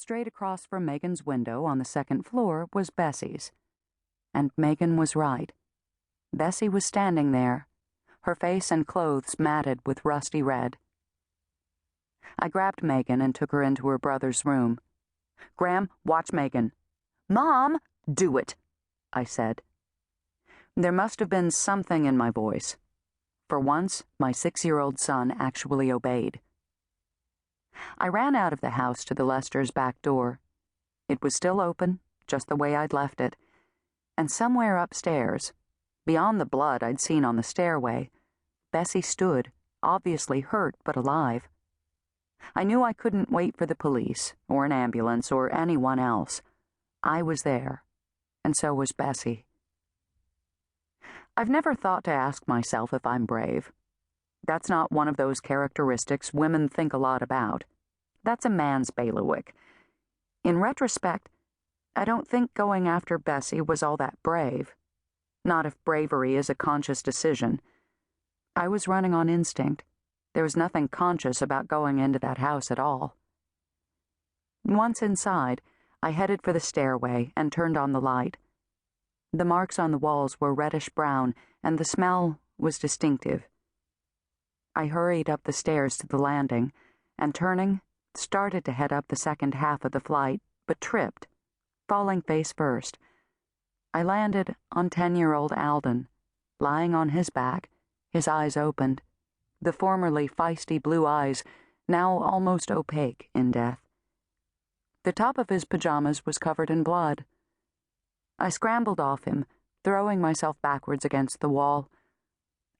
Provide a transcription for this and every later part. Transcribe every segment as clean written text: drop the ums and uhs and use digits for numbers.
Straight across from Megan's window on the second floor was Bessie's. And Megan was right. Bessie was standing there, her face and clothes matted with rusty red. I grabbed Megan and took her into her brother's room. "Graham, watch Megan." "Mom, do it," I said. There must have been something in my voice. For once, my 6-year-old son actually obeyed. I ran out of the house to the Lesters' back door. It was still open, just the way I'd left it, and somewhere upstairs, beyond the blood I'd seen on the stairway, Bessie stood, obviously hurt but alive. I knew I couldn't wait for the police, or an ambulance, or anyone else. I was there, and so was Bessie. I've never thought to ask myself if I'm brave. That's not one of those characteristics women think a lot about. That's a man's bailiwick. In retrospect, I don't think going after Bessie was all that brave. Not if bravery is a conscious decision. I was running on instinct. There was nothing conscious about going into that house at all. Once inside, I headed for the stairway and turned on the light. The marks on the walls were reddish-brown, and the smell was distinctive. I hurried up the stairs to the landing, and turning, started to head up the second half of the flight, but tripped, falling face first. I landed on 10-year-old Alden, lying on his back, his eyes opened, the formerly feisty blue eyes now almost opaque in death. The top of his pajamas was covered in blood. I scrambled off him, throwing myself backwards against the wall.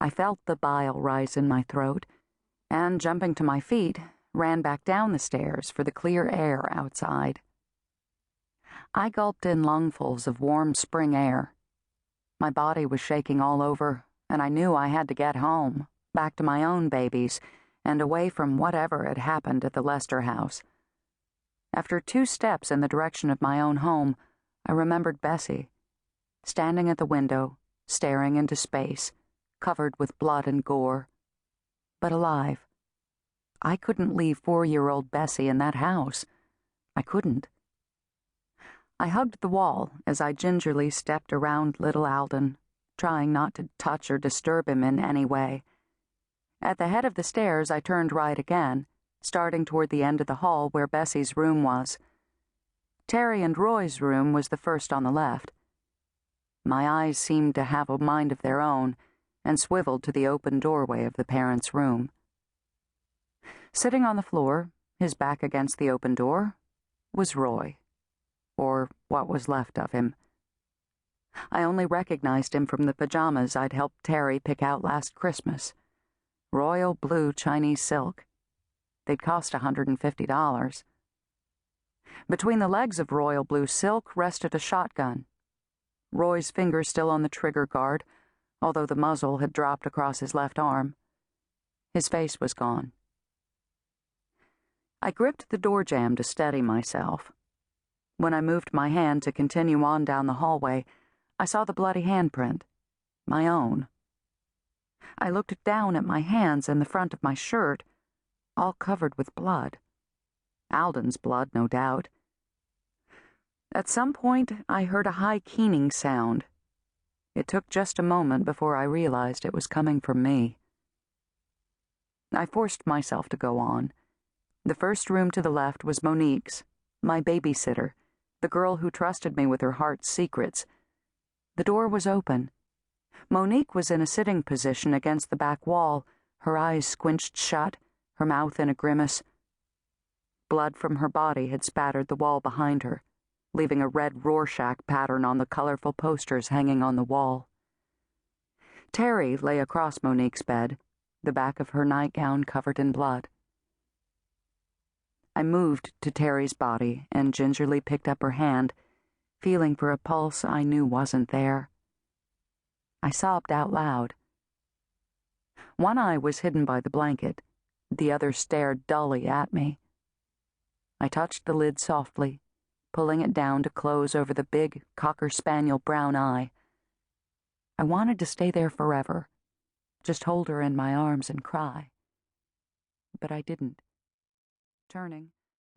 I felt the bile rise in my throat, and, jumping to my feet, ran back down the stairs for the clear air outside. I gulped in lungfuls of warm spring air. My body was shaking all over, and I knew I had to get home, back to my own babies, and away from whatever had happened at the Lester house. After 2 steps in the direction of my own home, I remembered Bessie, standing at the window, staring into space, covered with blood and gore, but alive. I couldn't leave 4-year-old Bessie in that house. I couldn't. I hugged the wall as I gingerly stepped around little Alden, trying not to touch or disturb him in any way. At the head of the stairs, I turned right again, starting toward the end of the hall where Bessie's room was. Terry and Roy's room was the first on the left. My eyes seemed to have a mind of their own, and swiveled to the open doorway of the parents' room. Sitting on the floor, his back against the open door, was Roy, or what was left of him. I only recognized him from the pajamas I'd helped Terry pick out last Christmas. Royal blue Chinese silk. They'd cost $150. Between the legs of royal blue silk rested a shotgun. Roy's finger still on the trigger guard, although the muzzle had dropped across his left arm. His face was gone. I gripped the door jamb to steady myself. When I moved my hand to continue on down the hallway, I saw the bloody handprint, my own. I looked down at my hands and the front of my shirt, all covered with blood. Alden's blood, no doubt. At some point, I heard a high keening sound. It took just a moment before I realized it was coming from me. I forced myself to go on. The first room to the left was Monique's, my babysitter, the girl who trusted me with her heart's secrets. The door was open. Monique was in a sitting position against the back wall, her eyes squinched shut, her mouth in a grimace. Blood from her body had spattered the wall behind her, leaving a red Rorschach pattern on the colorful posters hanging on the wall. Terry lay across Monique's bed, the back of her nightgown covered in blood. I moved to Terry's body and gingerly picked up her hand, feeling for a pulse I knew wasn't there. I sobbed out loud. One eye was hidden by the blanket, the other stared dully at me. I touched the lid softly, pulling it down to close over the big cocker-spaniel brown eye. I wanted to stay there forever, just hold her in my arms and cry. But I didn't. Turning,